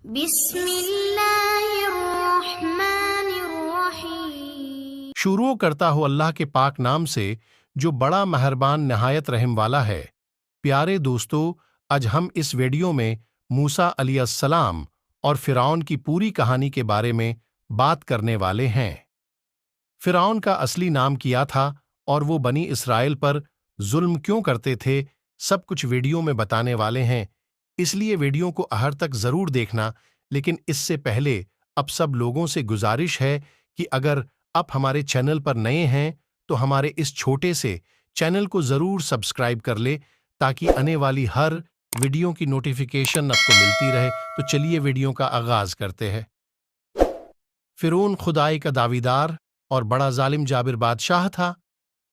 بسم اللہ الرحمن الرحیم۔ شروع کرتا ہو اللہ کے پاک نام سے جو بڑا مہربان نہایت رحم والا ہے۔ پیارے دوستو، آج ہم اس ویڈیو میں موسیٰ علیہ السلام اور فرعون کی پوری کہانی کے بارے میں بات کرنے والے ہیں۔ فرعون کا اصلی نام کیا تھا اور وہ بنی اسرائیل پر ظلم کیوں کرتے تھے، سب کچھ ویڈیو میں بتانے والے ہیں، اس لیے ویڈیو کو آخر تک ضرور دیکھنا۔ لیکن اس سے پہلے اب سب لوگوں سے گزارش ہے کہ اگر آپ ہمارے چینل پر نئے ہیں تو ہمارے اس چھوٹے سے چینل کو ضرور سبسکرائب کر لے تاکہ آنے والی ہر ویڈیو کی نوٹیفیکیشن آپ کو ملتی رہے۔ تو چلیے ویڈیو کا آغاز کرتے ہیں۔ فرعون خدائی کا دعویدار اور بڑا ظالم جابر بادشاہ تھا۔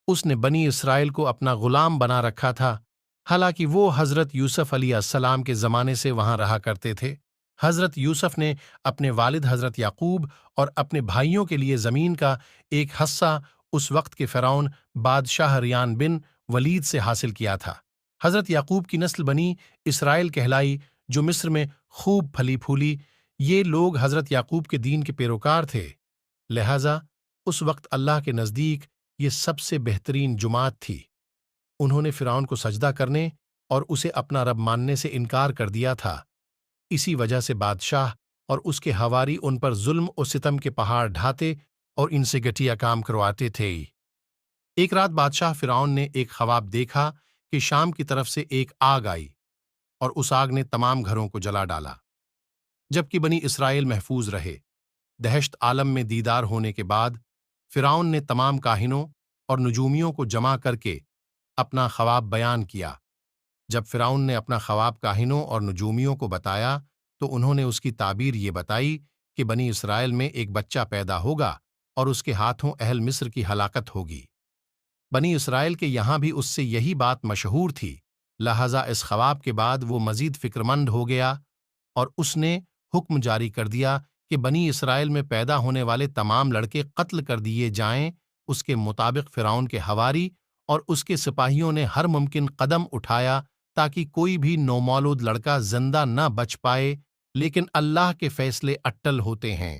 اس نے بنی اسرائیل کو اپنا غلام بنا رکھا تھا، حالانکہ وہ حضرت یوسف علیہ السلام کے زمانے سے وہاں رہا کرتے تھے۔ حضرت یوسف نے اپنے والد حضرت یعقوب اور اپنے بھائیوں کے لیے زمین کا ایک حصہ اس وقت کے فرعون بادشاہ ریان بن ولید سے حاصل کیا تھا۔ حضرت یعقوب کی نسل بنی اسرائیل کہلائی، جو مصر میں خوب پھلی پھولی۔ یہ لوگ حضرت یعقوب کے دین کے پیروکار تھے، لہذا اس وقت اللہ کے نزدیک یہ سب سے بہترین جماعت تھی۔ انہوں نے فرعون کو سجدہ کرنے اور اسے اپنا رب ماننے سے انکار کر دیا تھا۔ اسی وجہ سے بادشاہ اور اس کے حواری ان پر ظلم و ستم کے پہاڑ ڈھاتے اور ان سے گھٹیا کام کرواتے تھے۔ ایک رات بادشاہ فرعون نے ایک خواب دیکھا کہ شام کی طرف سے ایک آگ آئی اور اس آگ نے تمام گھروں کو جلا ڈالا، جبکہ بنی اسرائیل محفوظ رہے۔ دہشت عالم میں دیدار ہونے کے بعد فرعون نے تمام کاہنوں اور نجومیوں کو جمع کر کے اپنا خواب بیان کیا۔ جب فرعون نے اپنا خواب کاہنوں اور نجومیوں کو بتایا تو انہوں نے اس کی تعبیر یہ بتائی کہ بنی اسرائیل میں ایک بچہ پیدا ہوگا اور اس کے ہاتھوں اہل مصر کی ہلاکت ہوگی۔ بنی اسرائیل کے یہاں بھی اس سے یہی بات مشہور تھی، لہذا اس خواب کے بعد وہ مزید فکرمند ہو گیا اور اس نے حکم جاری کر دیا کہ بنی اسرائیل میں پیدا ہونے والے تمام لڑکے قتل کر دیے جائیں۔ اس کے مطابق فرعون کے حواری اور اس کے سپاہیوں نے ہر ممکن قدم اٹھایا تاکہ کوئی بھی نومولود لڑکا زندہ نہ بچ پائے، لیکن اللہ کے فیصلے اٹل ہوتے ہیں۔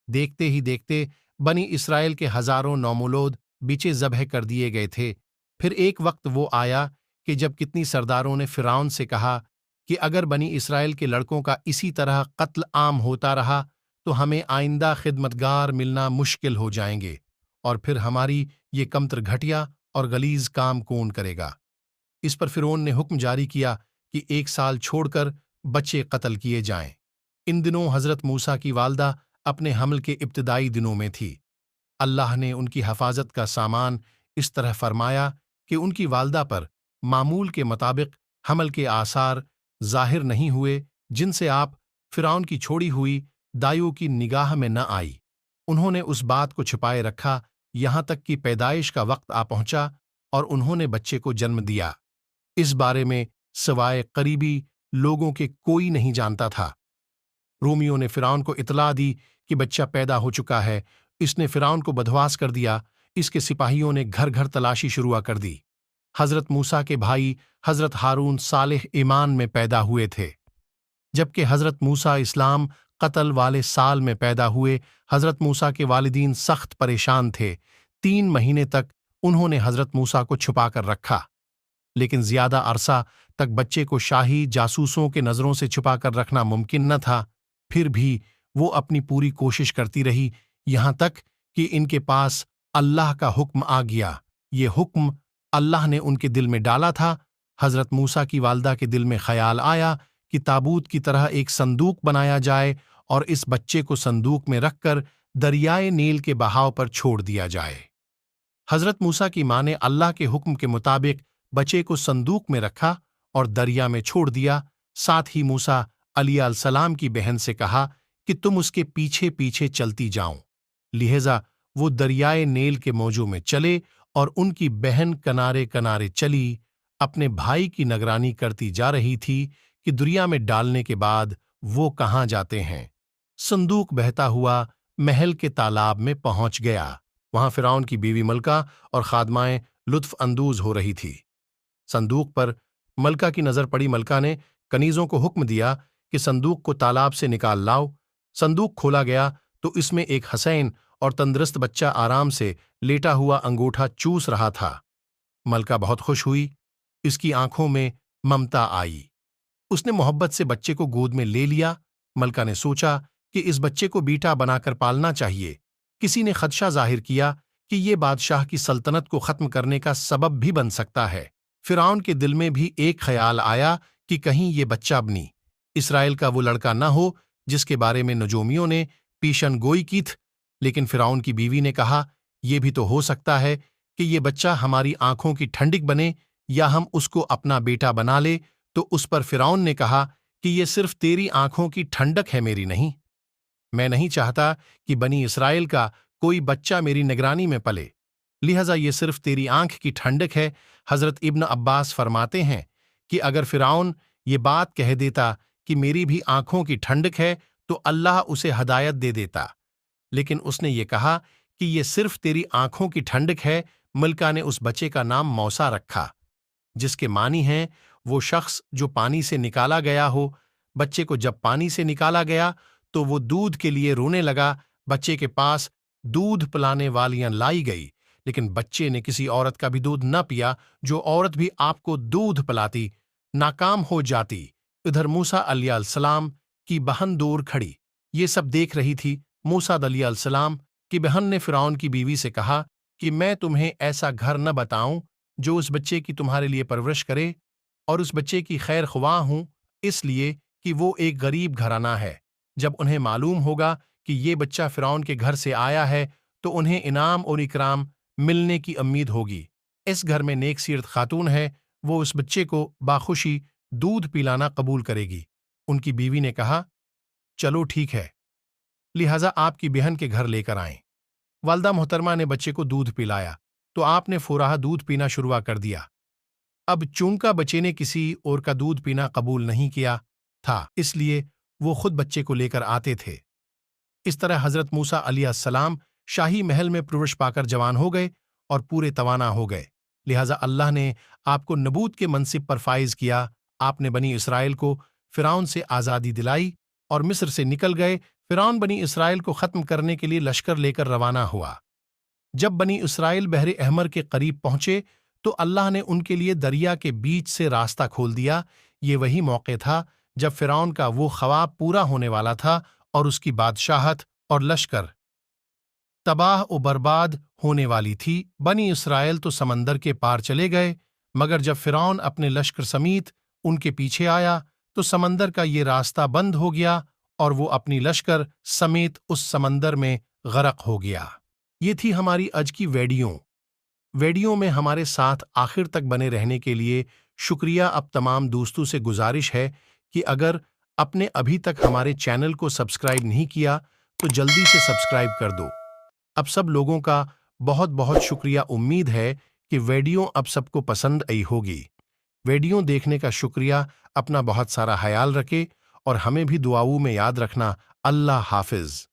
دیکھتے ہی دیکھتے بنی اسرائیل کے ہزاروں نومولود بیچے ذبح کر دیے گئے تھے۔ پھر ایک وقت وہ آیا کہ جب کتنی سرداروں نے فرعون سے کہا کہ اگر بنی اسرائیل کے لڑکوں کا اسی طرح قتل عام ہوتا رہا تو ہمیں آئندہ خدمتگار ملنا مشکل ہو جائیں گے، اور پھر ہماری یہ کمتر گھٹیا اور غلیظ کام کون کرے گا۔ اس پر فرعون نے حکم جاری کیا کہ 1 سال چھوڑ کر بچے قتل کیے جائیں۔ ان دنوں حضرت موسیٰ کی والدہ اپنے حمل کے ابتدائی دنوں میں تھی۔ اللہ نے ان کی حفاظت کا سامان اس طرح فرمایا کہ ان کی والدہ پر معمول کے مطابق حمل کے آثار ظاہر نہیں ہوئے، جن سے آپ فرعون کی چھوڑی ہوئی دایوں کی نگاہ میں نہ آئی۔ انہوں نے اس بات کو چھپائے رکھا یہاں تک کہ پیدائش کا وقت آ پہنچا اور انہوں نے بچے کو جنم دیا۔ اس بارے میں سوائے قریبی لوگوں کے کوئی نہیں جانتا تھا۔ رومیوں نے فرعون کو اطلاع دی کہ بچہ پیدا ہو چکا ہے۔ اس نے فرعون کو بدحواس کر دیا۔ اس کے سپاہیوں نے گھر گھر تلاشی شروع کر دی۔ حضرت موسیٰ کے بھائی حضرت ہارون صالح ایمان میں پیدا ہوئے تھے، جبکہ حضرت موسیٰ اسلام قتل والے سال میں پیدا ہوئے۔ حضرت موسیٰ کے والدین سخت پریشان تھے۔ 3 مہینے تک انہوں نے حضرت موسیٰ کو چھپا کر رکھا، لیکن زیادہ عرصہ تک بچے کو شاہی جاسوسوں کے نظروں سے چھپا کر رکھنا ممکن نہ تھا۔ پھر بھی وہ اپنی پوری کوشش کرتی رہی، یہاں تک کہ ان کے پاس اللہ کا حکم آ گیا۔ یہ حکم اللہ نے ان کے دل میں ڈالا تھا۔ حضرت موسیٰ کی والدہ کے دل میں خیال آیا کہ تابوت کی طرح ایک صندوق بنایا جائے اور اس بچے کو صندوق میں رکھ کر دریائے نیل کے بہاؤ پر چھوڑ دیا جائے۔ حضرت موسیٰ کی ماں نے اللہ کے حکم کے مطابق بچے کو صندوق میں رکھا اور دریا میں چھوڑ دیا۔ ساتھ ہی موسیٰ علیہ السلام کی بہن سے کہا کہ تم اس کے پیچھے پیچھے چلتی جاؤ۔ لہذا وہ دریائے نیل کے موجوں میں چلے اور ان کی بہن کنارے کنارے چلی، اپنے بھائی کی نگرانی کرتی جا رہی تھی کہ دریا میں ڈالنے کے بعد وہ کہاں جاتے ہیں۔ صندوق بہتا ہوا محل کے تالاب میں پہنچ گیا۔ وہاں فرعون کی بیوی ملکہ اور خادمائیں لطف اندوز ہو رہی تھی۔ صندوق پر ملکہ کی نظر پڑی۔ ملکہ نے کنیزوں کو حکم دیا کہ صندوق کو تالاب سے نکال لاؤ۔ صندوق کھولا گیا تو اس میں ایک حسین اور تندرست بچہ آرام سے لیٹا ہوا انگوٹھا چوس رہا تھا۔ ملکہ بہت خوش ہوئی، اس کی آنکھوں میں ممتا آئی۔ اس نے محبت سے بچے کو گود میں لے لیا۔ ملکہ نے سوچا کہ اس بچے کو بیٹا بنا کر پالنا چاہیے۔ کسی نے خدشہ ظاہر کیا کہ یہ بادشاہ کی سلطنت کو ختم کرنے کا سبب بھی بن سکتا ہے۔ فرعون کے دل میں بھی ایک خیال آیا کہ کہیں یہ بچہ بنی اسرائیل کا وہ لڑکا نہ ہو جس کے بارے میں نجومیوں نے پیشن گوئی کی تھی۔ لیکن فرعون کی بیوی نے کہا، یہ بھی تو ہو سکتا ہے کہ یہ بچہ ہماری آنکھوں کی ٹھنڈک بنے یا ہم اس کو اپنا بیٹا بنا لے۔ تو اس پر فرعون نے کہا کہ یہ صرف تیری آنکھوں کی ٹھنڈک ہے، میری نہیں۔ میں نہیں چاہتا کہ بنی اسرائیل کا کوئی بچہ میری نگرانی میں پلے، لہذا یہ صرف تیری آنکھ کی ٹھنڈک ہے۔ حضرت ابن عباس فرماتے ہیں کہ اگر فرعون یہ بات کہہ دیتا کہ میری بھی آنکھوں کی ٹھنڈک ہے تو اللہ اسے ہدایت دے دیتا، لیکن اس نے یہ کہا کہ یہ صرف تیری آنکھوں کی ٹھنڈک ہے۔ ملکہ نے اس بچے کا نام موسیٰ رکھا، جس کے معنی ہیں وہ شخص جو پانی سے نکالا گیا ہو۔ بچے کو جب پانی سے نکالا گیا تو وہ دودھ کے لیے رونے لگا۔ بچے کے پاس دودھ پلانے والیاں لائی گئی، لیکن بچے نے کسی عورت کا بھی دودھ نہ پیا۔ جو عورت بھی آپ کو دودھ پلاتی ناکام ہو جاتی۔ ادھر موسیٰ علیہ السلام کی بہن دور کھڑی یہ سب دیکھ رہی تھی۔ موسیٰ علیہ السلام کی بہن نے فرعون کی بیوی سے کہا کہ میں تمہیں ایسا گھر نہ بتاؤں جو اس بچے کی تمہارے لیے پرورش کرے، اور اس بچے کی خیر خواہ ہوں، اس لیے کہ وہ ایک غریب گھرانہ ہے۔ جب انہیں معلوم ہوگا کہ یہ بچہ فرعون کے گھر سے آیا ہے تو انہیں انعام اور اکرام ملنے کی امید ہوگی۔ اس گھر میں نیک سیرت خاتون ہے، وہ اس بچے کو باخوشی دودھ پلانا قبول کرے گی۔ ان کی بیوی نے کہا، چلو ٹھیک ہے، لہٰذا آپ کی بہن کے گھر لے کر آئیں۔ والدہ محترمہ نے بچے کو دودھ پلایا تو آپ نے فوراً دودھ پینا شروع کر دیا۔ اب چونکہ بچے نے کسی اور کا دودھ پینا قبول نہیں کیا تھا، اس لیے وہ خود بچے کو لے کر آتے تھے۔ اس طرح حضرت موسیٰ علیہ السلام شاہی محل میں پرورش پا کر جوان ہو گئے اور پورے توانا ہو گئے، لہٰذا اللہ نے آپ کو نبوت کے منصب پر فائز کیا۔ آپ نے بنی اسرائیل کو فرعون سے آزادی دلائی اور مصر سے نکل گئے۔ فرعون بنی اسرائیل کو ختم کرنے کے لیے لشکر لے کر روانہ ہوا۔ جب بنی اسرائیل بحر احمر کے قریب پہنچے تو اللہ نے ان کے لیے دریا کے بیچ سے راستہ کھول دیا۔ یہ وہی موقع تھا جب فرعون کا وہ خواب پورا ہونے والا تھا اور اس کی بادشاہت اور لشکر تباہ و برباد ہونے والی تھی۔ بنی اسرائیل تو سمندر کے پار چلے گئے، مگر جب فرعون اپنے لشکر سمیت ان کے پیچھے آیا تو سمندر کا یہ راستہ بند ہو گیا اور وہ اپنی لشکر سمیت اس سمندر میں غرق ہو گیا۔ یہ تھی ہماری آج کی ویڈیو میں ہمارے ساتھ آخر تک بنے رہنے کے لیے شکریہ۔ اب تمام دوستوں سے گزارش ہے کہ اگر آپ نے ابھی تک ہمارے چینل کو سبسکرائب نہیں کیا تو جلدی سے سبسکرائب کر دو۔ اب سب لوگوں کا بہت بہت شکریہ۔ امید ہے کہ ویڈیو اب سب کو پسند آئی ہوگی۔ ویڈیو دیکھنے کا شکریہ۔ اپنا بہت سارا خیال رکھے اور ہمیں بھی دعاؤں میں یاد رکھنا۔ اللہ حافظ۔